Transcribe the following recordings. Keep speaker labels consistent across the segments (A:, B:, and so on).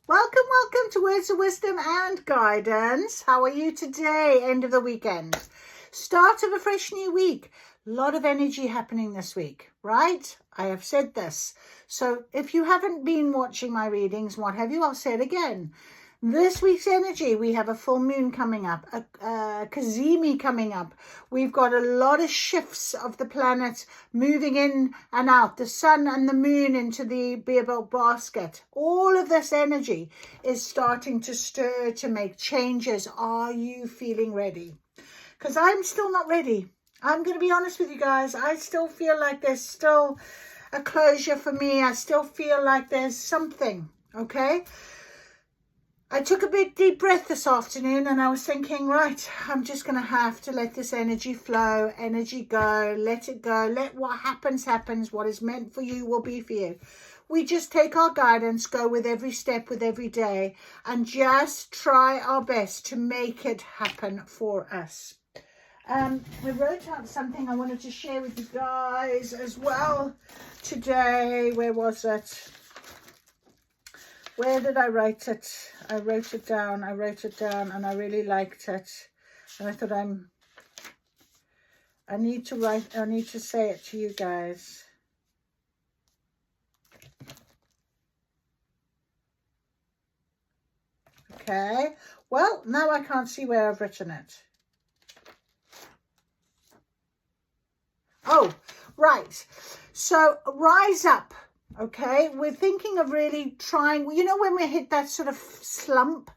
A: Welcome to Words of Wisdom and Guidance. How are you today? End of the weekend. Start of a fresh new week. A lot of energy happening this week, right? I have said this. So if you haven't been watching my readings, what have you, I'll say it again. This week's energy, we have a full moon coming up, a Kazimi coming up. We've got a lot of shifts of the planet moving in and out, the sun and the moon into the bear basket. All of this energy is starting to stir, to make changes. Are you feeling ready? Because I'm still not ready. I'm going to be honest with you guys. I still feel like there's still a closure for me. I still feel like there's something, okay? I took a big deep breath this afternoon and I was thinking, right, I'm just going to have to let this energy flow, energy go, let it go. Let what happens, happens. What is meant for you will be for you. We just take our guidance, go with every step, with every day, and just try our best to make it happen for us. We wrote out something I wanted to share with you guys as well today. Where was it? Where did I write it? I wrote it down and I really liked it. And I thought I need to say it to you guys. Okay, well, now I can't see where I've written it. Oh, right. So rise up. Okay, we're thinking of really trying, you know, when we hit that sort of slump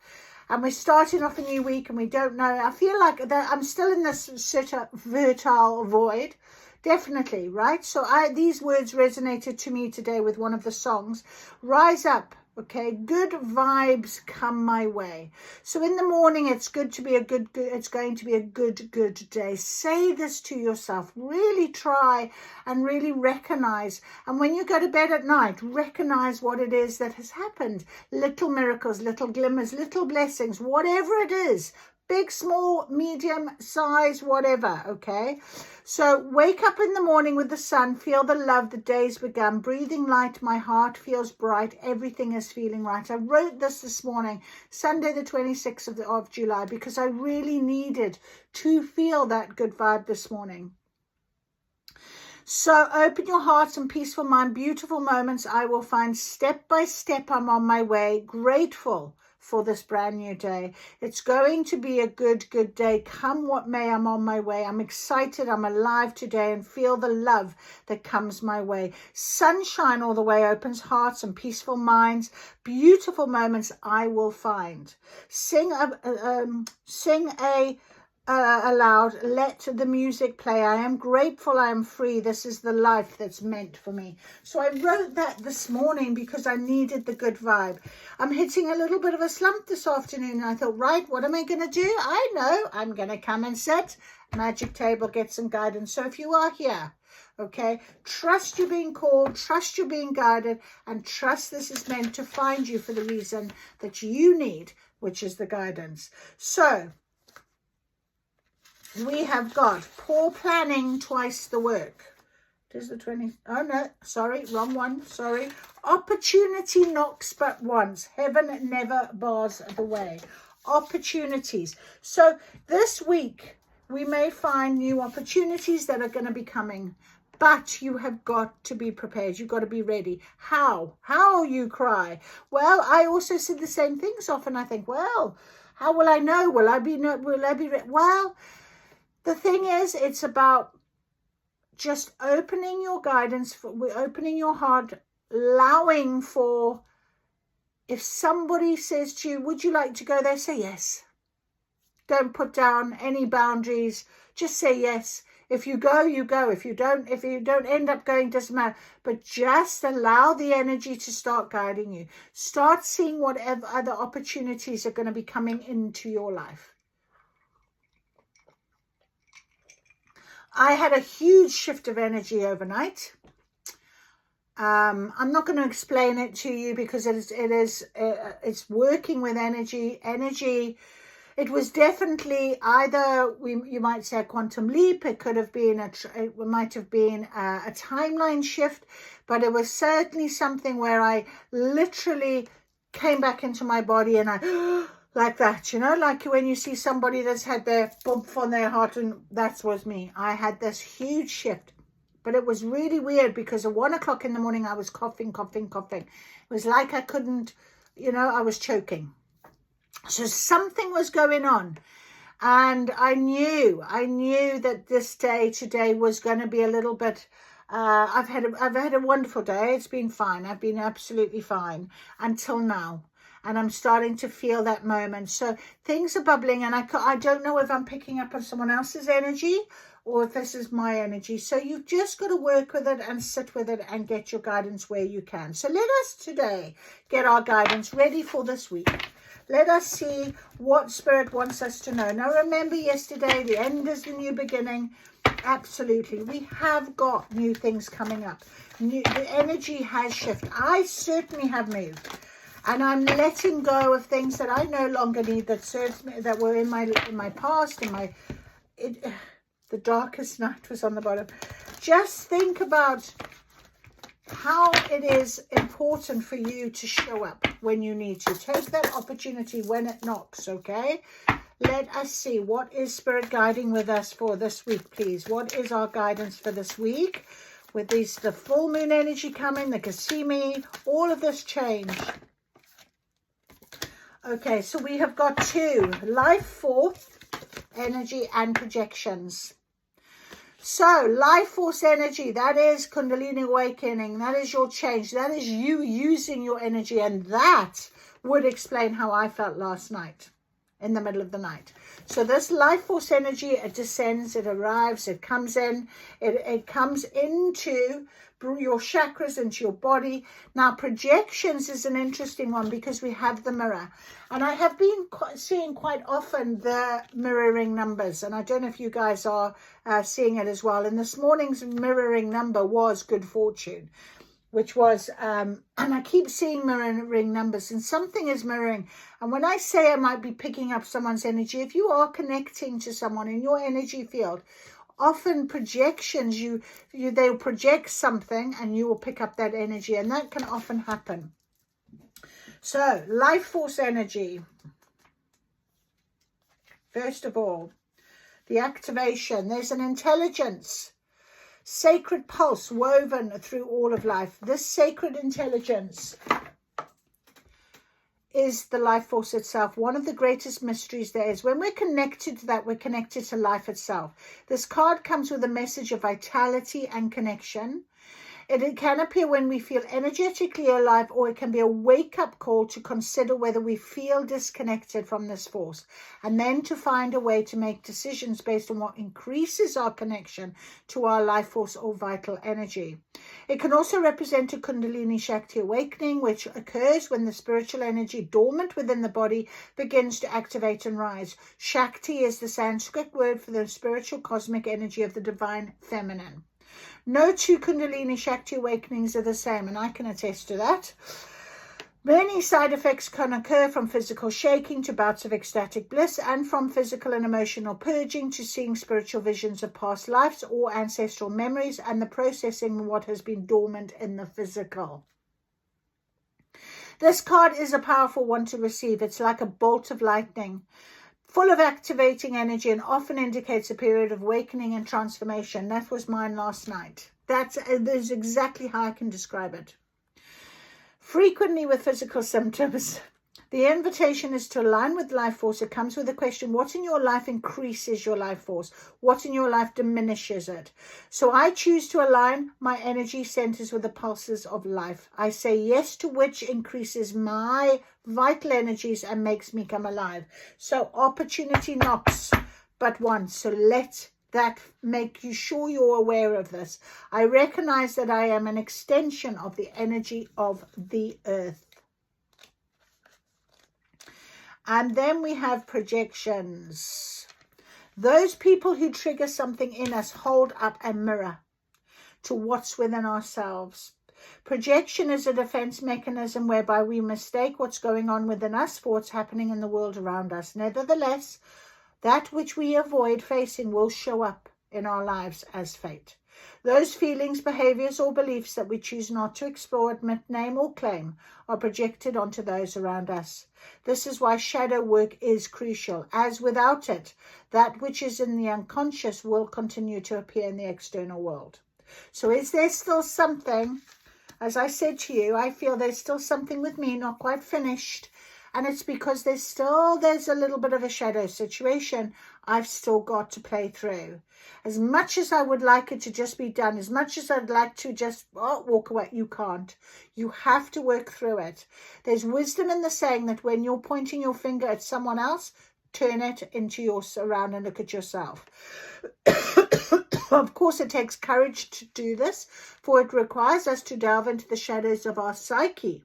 A: and we're starting off a new week and we don't know, I feel like that I'm still in this sort of fertile void, definitely, right? So these words resonated to me today with one of the songs. Rise up. Okay, good vibes come my way. So in the morning, it's going to be a good day. Say this to yourself. Really try and really recognize. And when you go to bed at night, recognize what it is that has happened. Little miracles, little glimmers, little blessings, whatever it is. Big, small, medium size, whatever, okay? So wake up in the morning with the sun, feel the love, the day's begun, breathing light, my heart feels bright, everything is feeling right. I wrote this morning, Sunday the 26th of July, because I really needed to feel that good vibe this morning. So open your hearts and peaceful mind, beautiful moments I will find step by step. I'm on my way, grateful for this brand new day. It's going to be a good day. Come what may, I'm on my way. I'm excited. I'm alive today and feel the love that comes my way. Sunshine all the way opens hearts and peaceful minds. Beautiful moments I will find. Sing aloud, let the music play. I am grateful, I am free. This is the life that's meant for me. So I wrote that this morning because I needed the good vibe. I'm hitting a little bit of a slump this afternoon and I thought, right, what am I going to do? I know I'm going to come and sit, magic table, get some guidance. So if you are here, okay, trust you're being called, trust you're being guided, and trust this is meant to find you for the reason that you need, which is the guidance. So we have got poor planning, twice the work. Does the 20? Oh no, sorry, wrong one. Sorry. Opportunity knocks but once. Heaven never bars the way. Opportunities. So this week we may find new opportunities that are going to be coming. But you have got to be prepared. You've got to be ready. How? How you cry? Well, I also said the same things often. I think, well, how will I know? Will I be ready? Well, the thing is, it's about just opening your guidance, opening your heart, allowing for, if somebody says to you, would you like to go there? Say yes. Don't put down any boundaries. Just say yes. If you go, you go. If you don't end up going, doesn't matter. But just allow the energy to start guiding you. Start seeing whatever other opportunities are going to be coming into your life. I had a huge shift of energy overnight. I'm not going to explain it to you because it's working with energy. It was definitely either you might say a quantum leap. It could have been it might have been a timeline shift, but it was certainly something where I literally came back into my body, and I, like that, you know, like when you see somebody that's had their bump on their heart, and that was me. I had this huge shift, but it was really weird because at 1 o'clock in the morning, I was coughing. It was like I couldn't, you know, I was choking. So something was going on. And I knew that this day today was going to be a little bit, I've had a wonderful day. It's been fine. I've been absolutely fine until now. And I'm starting to feel that moment. So things are bubbling, and I don't know if I'm picking up on someone else's energy or if this is my energy. So you've just got to work with it and sit with it and get your guidance where you can. So let us today get our guidance ready for this week. Let us see what Spirit wants us to know. Now, remember yesterday, the end is the new beginning. Absolutely. We have got new things coming up. The energy has shifted. I certainly have moved. And I'm letting go of things that I no longer need, that serves me, that were in my past, the darkest night was on the bottom. Just think about how it is important for you to show up when you need to. Take that opportunity when it knocks, okay? Let us see, what is Spirit guiding with us for this week, please? What is our guidance for this week? With the full moon energy coming, the Kasimi, all of this change. Okay, so we have got 2, life force energy and projections. So, life force energy, that is Kundalini awakening. That is your change. That is you using your energy. And that would explain how I felt last night, in the middle of the night. So this life force energy, it descends, it arrives, it comes in. It comes into your chakras, into your body. Now, projections is an interesting one because we have the mirror. And I have been seeing quite often the mirroring numbers. And I don't know if you guys are seeing it as well. And this morning's mirroring number was good fortune, which was, and I keep seeing mirroring numbers, and something is mirroring. And when I say I might be picking up someone's energy, if you are connecting to someone in your energy field, often projections, they'll project something and you will pick up that energy, and that can often happen. So, life force energy. First of all, the activation. There's an intelligence, sacred pulse woven through all of life. This sacred intelligence is the life force itself. One of the greatest mysteries there is. When we're connected to that, we're connected to life itself. This card comes with a message of vitality and connection. It can appear when we feel energetically alive, or it can be a wake-up call to consider whether we feel disconnected from this force, and then to find a way to make decisions based on what increases our connection to our life force or vital energy. It can also represent a Kundalini Shakti awakening, which occurs when the spiritual energy dormant within the body begins to activate and rise. Shakti is the Sanskrit word for the spiritual cosmic energy of the divine feminine. No 2 Kundalini Shakti awakenings are the same, and I can attest to that. Many side effects can occur, from physical shaking to bouts of ecstatic bliss, and from physical and emotional purging to seeing spiritual visions of past lives or ancestral memories, and the processing of what has been dormant in the physical. This card is a powerful one to receive. It's like a bolt of lightning, full of activating energy, and often indicates a period of awakening and transformation. That was mine last night. That is exactly how I can describe it. Frequently with physical symptoms, the invitation is to align with life force. It comes with a question: what in your life increases your life force? What in your life diminishes it? So I choose to align my energy centers with the pulses of life. I say yes to which increases my vital energies and makes me come alive. So opportunity knocks but once. So let that make you sure you're aware of this. I recognize that I am an extension of the energy of the earth. And then we have projections. Those people who trigger something in us hold up a mirror to what's within ourselves. Projection is a defense mechanism whereby we mistake what's going on within us for what's happening in the world around us. Nevertheless, that which we avoid facing will show up in our lives as fate. Those feelings, behaviors, or beliefs that we choose not to explore, admit, name, or claim are projected onto those around us. This is why shadow work is crucial, as without it, that which is in the unconscious will continue to appear in the external world. So is there still something, as I said to you, I feel there's still something with me not quite finished, and it's because there's a little bit of a shadow situation I've still got to play through. As much as I would like it to just be done, as much as I'd like to just walk away, you can't. You have to work through it. There's wisdom in the saying that when you're pointing your finger at someone else, turn it into yours around and look at yourself. Of course, it takes courage to do this, for it requires us to delve into the shadows of our psyche.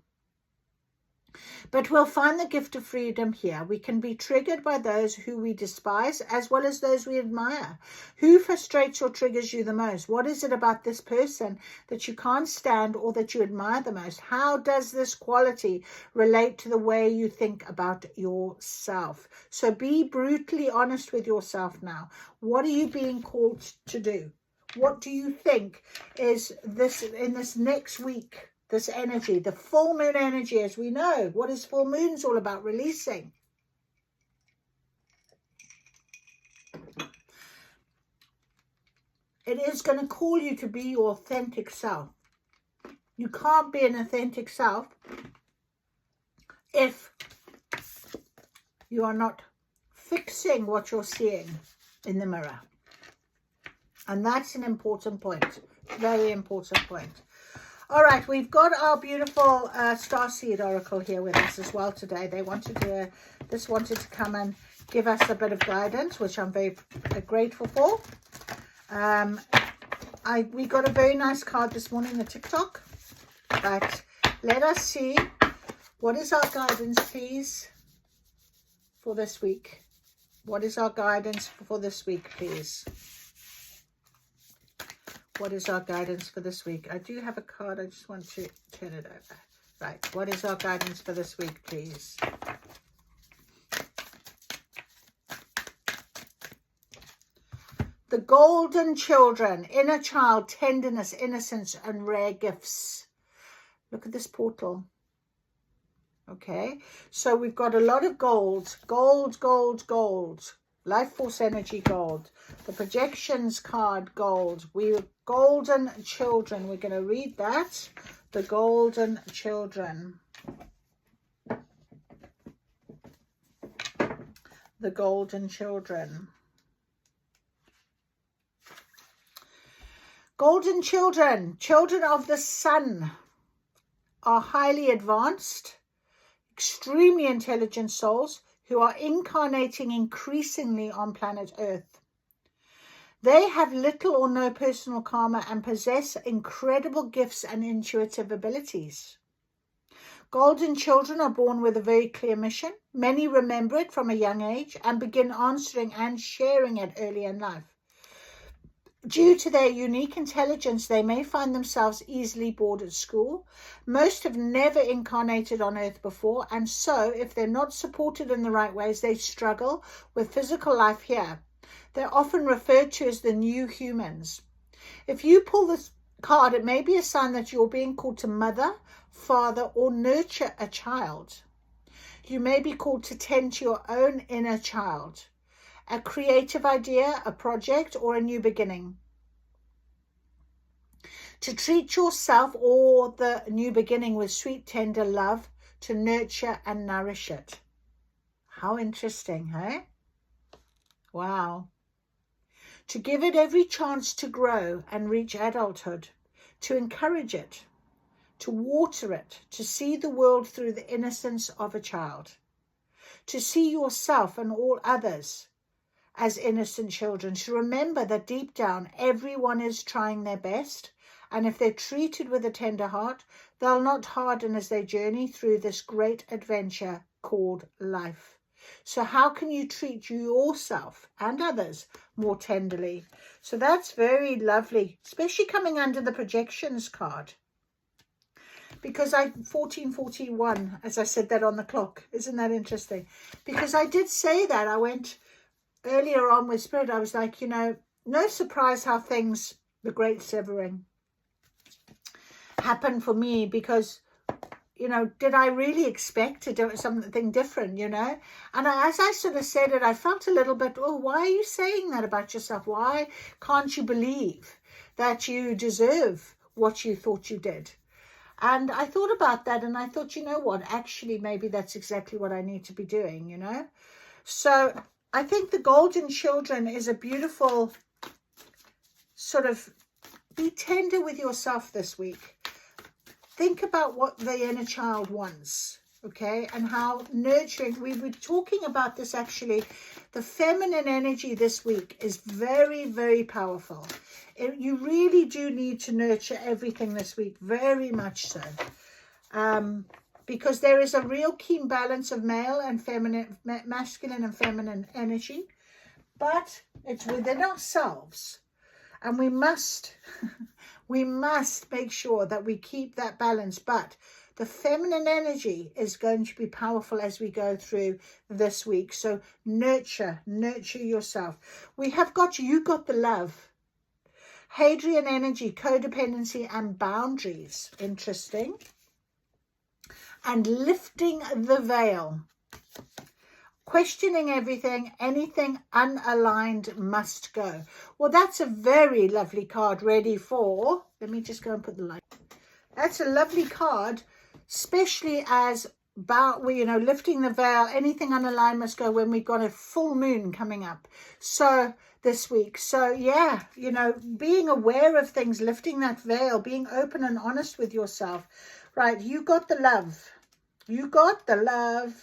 A: But we'll find the gift of freedom here. We can be triggered by those who we despise as well as those we admire. Who frustrates or triggers you the most? What is it about this person that you can't stand or that you admire the most? How does this quality relate to the way you think about yourself? So be brutally honest with yourself now. What are you being called to do? What do you think is this in this next week? This energy, the full moon energy, as we know. What is full moons all about? Releasing. It is going to call you to be your authentic self. You can't be an authentic self if you are not fixing what you're seeing in the mirror. And that's an important point. Very important point. All right, we've got our beautiful Starseed Oracle here with us as well today. They wanted to, this wanted to come and give us a bit of guidance, which I'm very grateful for. We got a very nice card this morning, the TikTok. But let us see, what is our guidance, please, for this week? What is our guidance for this week, please? What is our guidance for this week? I do have a card. I just want to turn it over. Right. What is our guidance for this week, please? The golden children, inner child, tenderness, innocence, and rare gifts. Look at this portal. Okay. So we've got a lot of gold. Gold, gold, gold. Life force energy, gold. The projections card, gold. We're golden children. We're going to read that. The golden children. The golden children. Golden children, children of the sun, are highly advanced, extremely intelligent souls who are incarnating increasingly on planet Earth. They have little or no personal karma and possess incredible gifts and intuitive abilities. Golden children are born with a very clear mission. Many remember it from a young age and begin answering and sharing it early in life. Due to their unique intelligence, they may find themselves easily bored at school. Most have never incarnated on Earth before, and so, if they're not supported in the right ways, they struggle with physical life here. They're often referred to as the new humans. If you pull this card, it may be a sign that you're being called to mother, father, or nurture a child. You may be called to tend to your own inner child. A creative idea, a project, or a new beginning. To treat yourself or the new beginning with sweet, tender love, to nurture and nourish it. How interesting, hey? Wow. To give it every chance to grow and reach adulthood, to encourage it, to water it, to see the world through the innocence of a child, to see yourself and all others as innocent children, to remember that deep down everyone is trying their best, and if they're treated with a tender heart, they'll not harden as they journey through this great adventure called life. So how can you treat yourself and others more tenderly? So that's very lovely, especially coming under the projections card. Because 1441, as I said that on the clock, isn't that interesting? Because I did say that, I went earlier on with Spirit, I was like, you know, no surprise how things the great severing, happened for me because, you know, did I really expect to do something different, you know? And as I sort of said it, I felt a little bit, oh, why are you saying that about yourself? Why can't you believe that you deserve what you thought you did? And I thought about that, and I thought, you know what, actually, maybe that's exactly what I need to be doing, you know? So I think the Golden Children is a beautiful sort of, be tender with yourself this week. Think about what the inner child wants, okay? And how nurturing. We were talking about this actually. The feminine energy this week is very, very powerful. You really do need to nurture everything this week, very much so. Because there is a real keen balance of male and feminine, masculine and feminine energy. But it's within ourselves. And we must, we must make sure that we keep that balance. But the feminine energy is going to be powerful as we go through this week. So nurture yourself. We have got, you got the love. Hadrian energy, codependency and boundaries. Interesting. And lifting the veil. Questioning everything, anything unaligned must go. Well, that's a very lovely card ready for, let me just go and put the light. That's a lovely card, especially as about, you know, lifting the veil, anything unaligned must go when we've got a full moon coming up. So this week. So yeah, you know, being aware of things, lifting that veil, being open and honest with yourself. Right, you got the love. You got the love.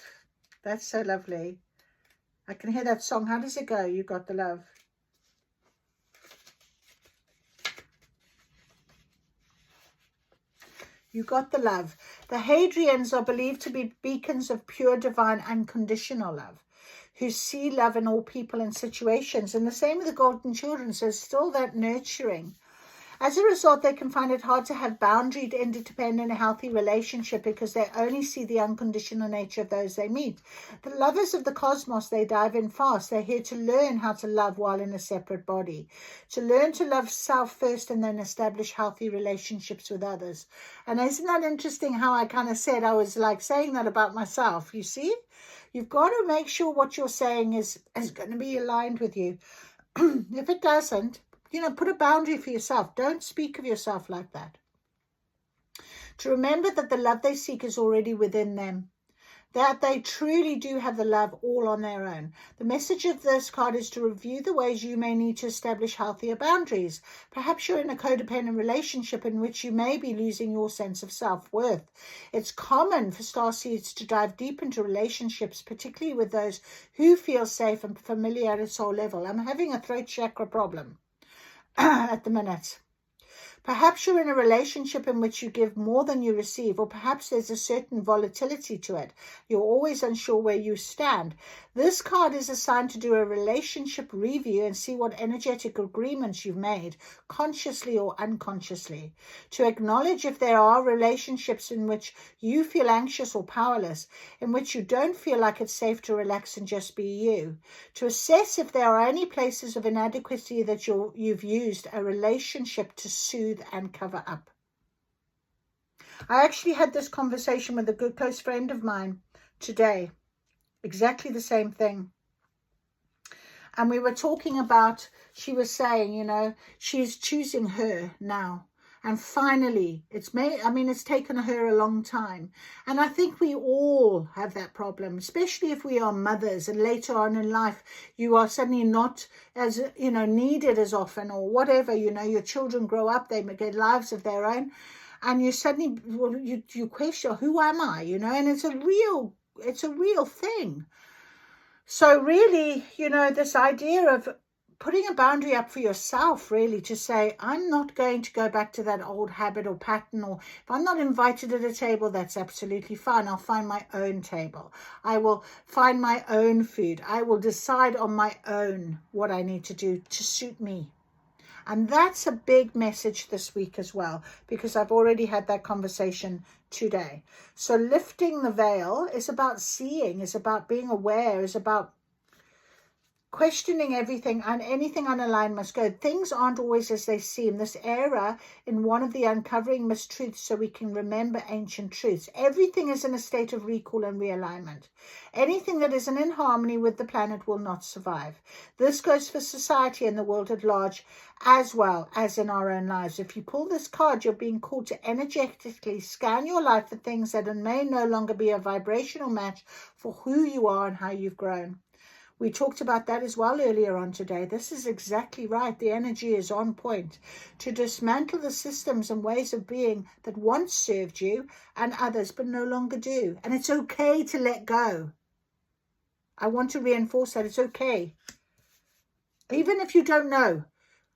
A: That's so lovely. I can hear that song. How does it go? You got the love. You got the love. The Hadrians are believed to be beacons of pure, divine, unconditional love, who see love in all people and situations. And the same with the Golden Children. So still that nurturing. As a result, they can find it hard to have boundaried, interdependent, healthy relationship because they only see the unconditional nature of those they meet. The lovers of the cosmos, they dive in fast. They're here to learn how to love while in a separate body, to learn to love self first and then establish healthy relationships with others. And isn't that interesting how I kind of said I was like saying that about myself? You see, you've got to make sure what you're saying is going to be aligned with you. If it doesn't, you know, put a boundary for yourself. Don't speak of yourself like that. To remember that the love they seek is already within them. That they truly do have the love all on their own. The message of this card is to review the ways you may need to establish healthier boundaries. Perhaps you're in a codependent relationship in which you may be losing your sense of self-worth. It's common for starseeds to dive deep into relationships, particularly with those who feel safe and familiar at a soul level. I'm having a throat chakra problem at the minute. Perhaps you're in a relationship in which you give more than you receive, or perhaps there's a certain volatility to it. You're always unsure where you stand. This card is assigned to do a relationship review and see what energetic agreements you've made, consciously or unconsciously. To acknowledge if there are relationships in which you feel anxious or powerless, in which you don't feel like it's safe to relax and just be you. To assess if there are any places of inadequacy that you've used a relationship to soothe and cover up. I actually had this conversation with a good close friend of mine today. Exactly the same thing. And we were talking about, she was saying, you know, she's choosing her now. And finally, it's taken her a long time. And I think we all have that problem, especially if we are mothers and later on in life, you are suddenly not as, you know, needed as often or whatever, you know, your children grow up, they get lives of their own. And you suddenly, well, you question, who am I, you know, and it's a real thing. So really, you know, this idea of putting a boundary up for yourself, really, to say, I'm not going to go back to that old habit or pattern, or if I'm not invited at a table, that's absolutely fine. I'll find my own table. I will find my own food. I will decide on my own what I need to do to suit me. And that's a big message this week as well, because I've already had that conversation today. So lifting the veil is about seeing, is about being aware, is about questioning everything, and anything unaligned must go. Things aren't always as they seem. This era in one of the uncovering mistruths so we can remember ancient truths. Everything is in a state of recall and realignment. Anything that isn't in harmony with the planet will not survive. This goes for society and the world at large, as well as in our own lives. If you pull this card, you're being called to energetically scan your life for things that may no longer be a vibrational match for who you are and how you've grown. We talked about that as well earlier on today. This is exactly right. The energy is on point. To dismantle the systems and ways of being that once served you and others but no longer do. And it's okay to let go. I want to reinforce that. It's okay. Even if you don't know.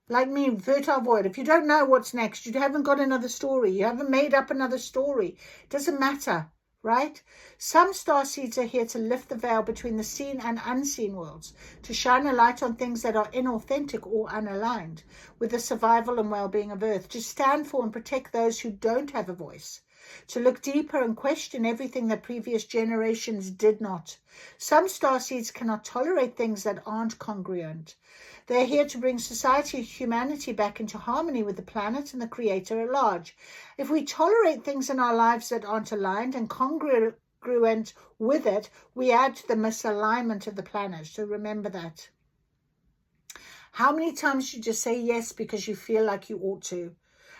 A: Like me, fertile void. If you don't know what's next, you haven't got another story. You haven't made up another story. It doesn't matter. Right? Some starseeds are here to lift the veil between the seen and unseen worlds, to shine a light on things that are inauthentic or unaligned with the survival and well-being of Earth, to stand for and protect those who don't have a voice, to look deeper and question everything that previous generations did not. Some starseeds cannot tolerate things that aren't congruent. They're here to bring society and humanity back into harmony with the planet and the Creator at large. If we tolerate things in our lives that aren't aligned and congruent with it, we add to the misalignment of the planet. So remember that. How many times you just say yes because you feel like you ought to,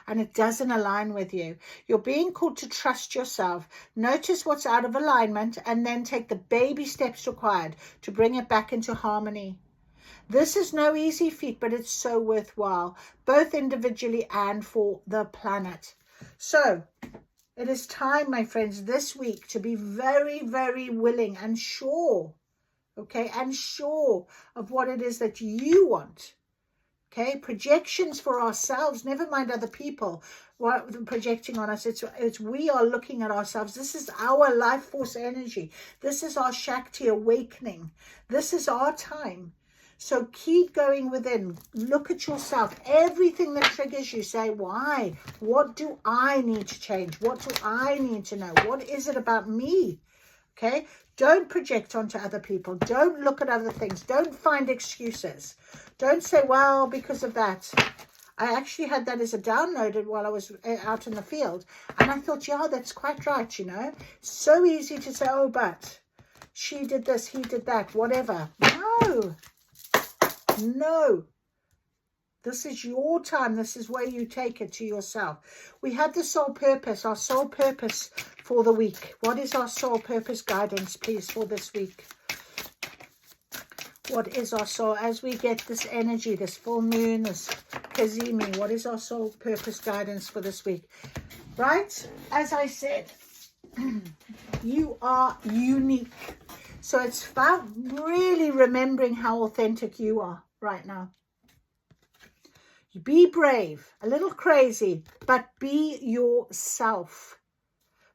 A: and it doesn't align with you? You're being called to trust yourself, notice what's out of alignment, and then take the baby steps required to bring it back into harmony. This is no easy feat, but it's so worthwhile, both individually and for the planet. So it is time, my friends, this week to be very, very willing and sure, okay, and sure of what it is that you want. Okay, projections for ourselves, never mind other people what projecting on us. It's we are looking at ourselves. This is our life force energy. This is our Shakti awakening. This is our time. So keep going within. Look at yourself. Everything that triggers you, say, why? What do I need to change? What do I need to know? What is it about me? Okay? Don't project onto other people. Don't look at other things. Don't find excuses. Don't say, well, because of that. I actually had that as a download while I was out in the field. And I thought, yeah, that's quite right, you know. So easy to say, oh, but she did this, he did that, whatever. No. No, this is your time. This is where you take it to yourself. We have the soul purpose, our soul purpose for the week. What is our soul purpose guidance, please, for this week? What is our soul, as we get this energy, this full moon, this Kazimi, what is our soul purpose guidance for this week? Right, as I said, you are unique. So it's about really remembering how authentic you are right now. You be brave, a little crazy, but be yourself.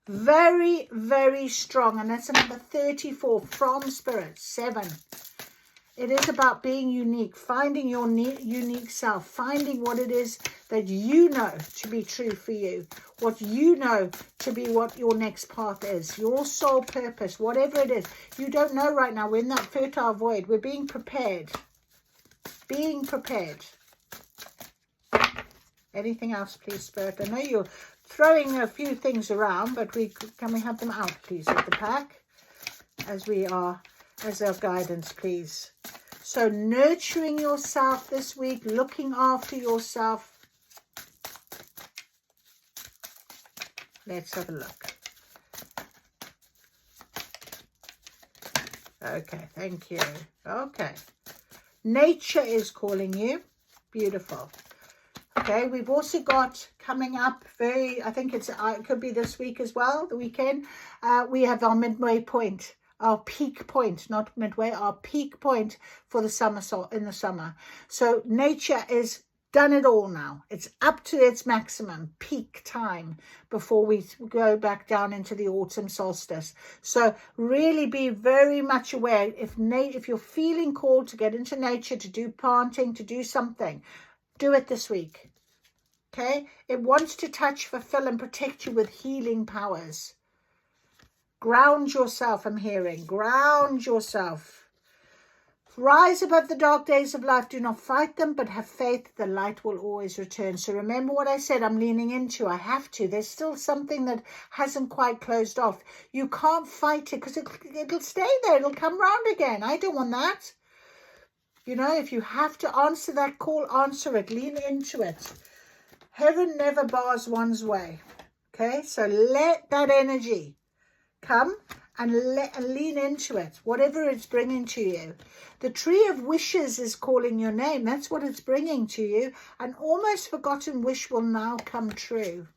A: Very, very strong. And that's number 34 from Spirit, 7. It is about being unique, finding your unique self, finding what it is that you know to be true for you, what you know to be what your next path is, your soul purpose, whatever it is. You don't know right now. We're in that fertile void. We're being prepared. Being prepared. Anything else, please, Spirit? I know you're throwing a few things around, but can we have them out, please, of the pack as we are, as our guidance, please. So nurturing yourself this week, looking after yourself. Let's have a look. Okay, thank you. Okay. Nature is calling you. Beautiful. Okay, we've also got coming up I think it could be this week as well, the weekend. We have our midway point. Our peak point, not midway, our peak point for the summer, in the summer. So nature is done it all now. It's up to its maximum peak time before we go back down into the autumn solstice. So really be very much aware. If you're feeling called to get into nature, to do planting, to do something, do it this week. Okay? It wants to touch, fulfill, and protect you with healing powers. Ground yourself, I'm hearing. Ground yourself. Rise above the dark days of life. Do not fight them, but have faith. The light will always return. So remember what I said, I'm leaning into. I have to. There's still something that hasn't quite closed off. You can't fight it because it'll stay there. It'll come round again. I don't want that. You know, if you have to answer that call, answer it. Lean into it. Heaven never bars one's way. Okay, so let that energy come and lean into it, whatever it's bringing to you. The tree of wishes is calling your name. That's what it's bringing to you. An almost forgotten wish will now come true.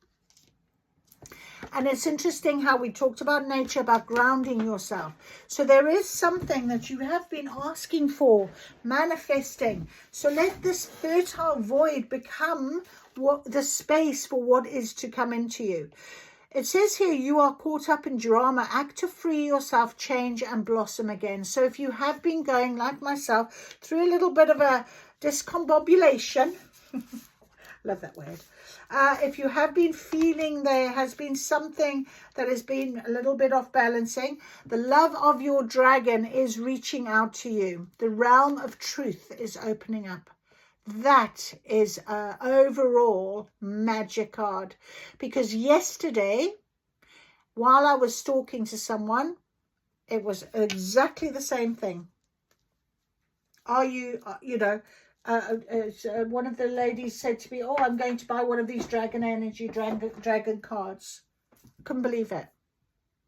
A: And it's interesting how we talked about nature, about grounding yourself. So there is something that you have been asking for, manifesting. So let this fertile void become the space for what is to come into you. It says here, you are caught up in drama. Act to free yourself, change and blossom again. So if you have been going, like myself, through a little bit of a discombobulation, love that word. If you have been feeling there has been something that has been a little bit off balancing, the love of your dragon is reaching out to you. The realm of truth is opening up. That is an overall magic card. Because yesterday, while I was talking to someone, it was exactly the same thing. Are you, one of the ladies said to me, oh, I'm going to buy one of these dragon energy, dragon cards. Couldn't believe it.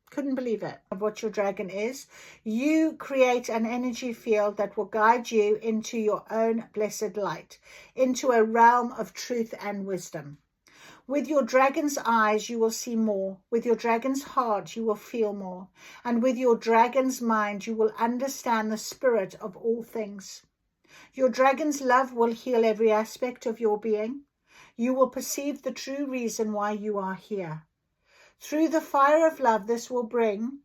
A: Couldn't believe it. Of what your dragon is. You create an energy field that will guide you into your own blessed light, into a realm of truth and wisdom. With your dragon's eyes, you will see more. With your dragon's heart, you will feel more. And with your dragon's mind, you will understand the spirit of all things. Your dragon's love will heal every aspect of your being. You will perceive the true reason why you are here. Through the fire of love, this being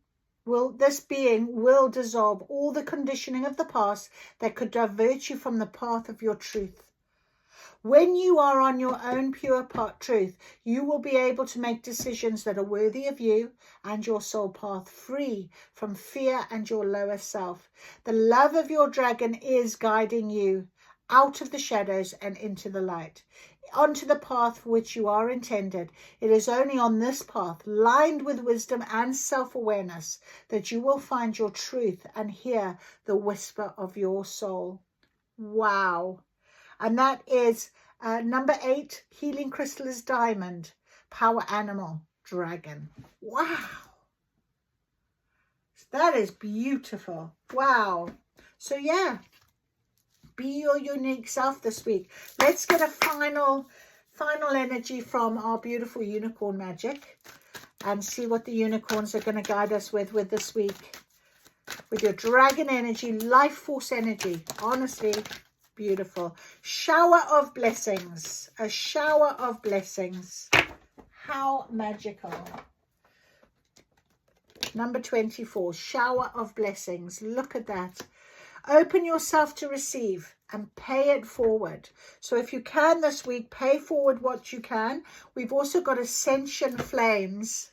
A: will dissolve all the conditioning of the past that could divert you from the path of your truth. When you are on your own pure truth, you will be able to make decisions that are worthy of you and your soul path, free from fear and your lower self. The love of your dragon is guiding you out of the shadows and into the light, onto the path for which you are intended. It is only on this path, lined with wisdom and self-awareness, that you will find your truth and hear the whisper of your soul. Wow. And that is number 8, healing crystal is diamond, power animal, dragon. Wow. That is beautiful. Wow. So yeah, be your unique self this week. Let's get a final energy from our beautiful unicorn magic and see what the unicorns are going to guide us with this week. With your dragon energy, life force energy. Honestly, beautiful. Shower of blessings. A shower of blessings. How magical. Number 24, shower of blessings. Look at that. Open yourself to receive and pay it forward. So if you can this week, pay forward what you can. We've also got Ascension flames.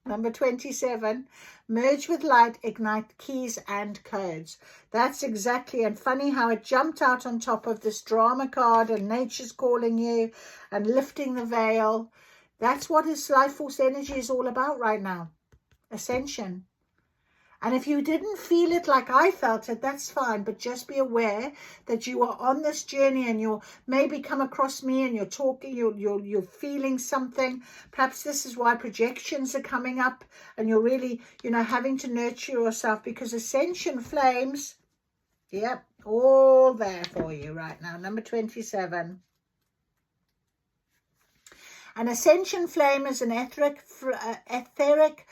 A: Number 27, merge with light, ignite keys and codes. That's exactly, and funny how it jumped out on top of this drama card and nature's calling you and lifting the veil. That's what this life force energy is all about right now. Ascension. And if you didn't feel it like I felt it, that's fine. But just be aware that you are on this journey and you'll maybe come across me and you're talking, you're feeling something. Perhaps this is why projections are coming up and you're really, having to nurture yourself, because Ascension flames, yep, all there for you right now. Number 27. An Ascension flame is an etheric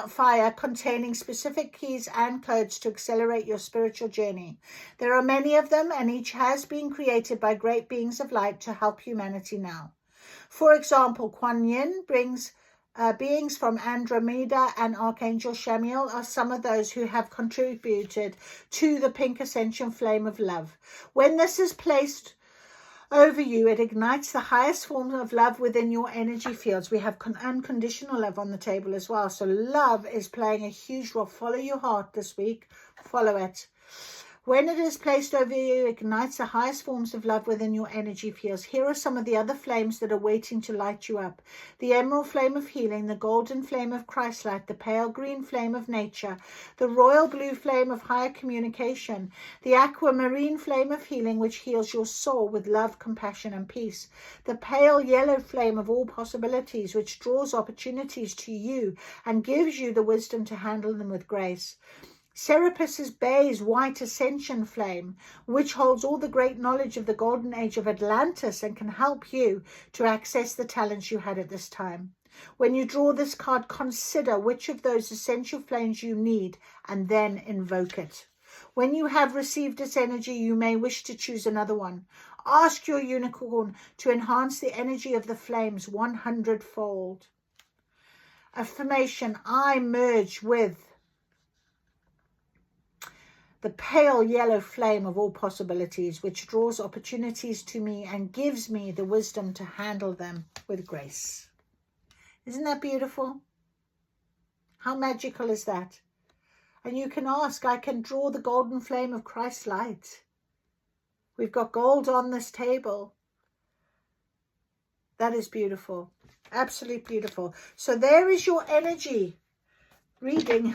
A: fire containing specific keys and codes to accelerate your spiritual journey. There are many of them, and each has been created by great beings of light to help humanity now. For example, Kuan Yin brings beings from Andromeda and Archangel Shamiel are some of those who have contributed to the pink Ascension flame of love. When this is placed over you, it ignites the highest form of love within your energy fields. We have unconditional love on the table as well. So love is playing a huge role. Follow your heart this week. Follow it. When it is placed over you, it ignites the highest forms of love within your energy fields. Here are some of the other flames that are waiting to light you up. The emerald flame of healing, the golden flame of Christ light, the pale green flame of nature, the royal blue flame of higher communication, the aquamarine flame of healing, which heals your soul with love, compassion, and peace, the pale yellow flame of all possibilities, which draws opportunities to you and gives you the wisdom to handle them with grace. Serapis Bay's white Ascension flame, which holds all the great knowledge of the golden age of Atlantis and can help you to access the talents you had at this time. When you draw this card, consider which of those essential flames you need and then invoke it. When you have received its energy, you may wish to choose another one. Ask your unicorn to enhance the energy of the flames 100-fold. Affirmation: I merge with the pale yellow flame of all possibilities, which draws opportunities to me and gives me the wisdom to handle them with grace. Isn't that beautiful? How magical is that? And you can ask, I can draw the golden flame of Christ's light. We've got gold on this table. That is beautiful. Absolutely beautiful. So there is your energy reading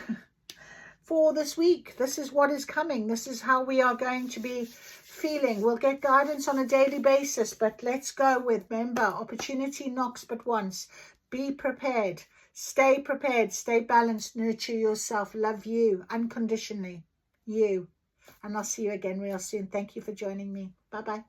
A: for this week. This is what is coming. This is how we are going to be feeling. We'll get guidance on a daily basis, but let's go with, remember, opportunity knocks but once. Be prepared. Stay prepared. Stay balanced. Nurture yourself. Love you unconditionally. You. And I'll see you again real soon. Thank you for joining me. Bye-bye.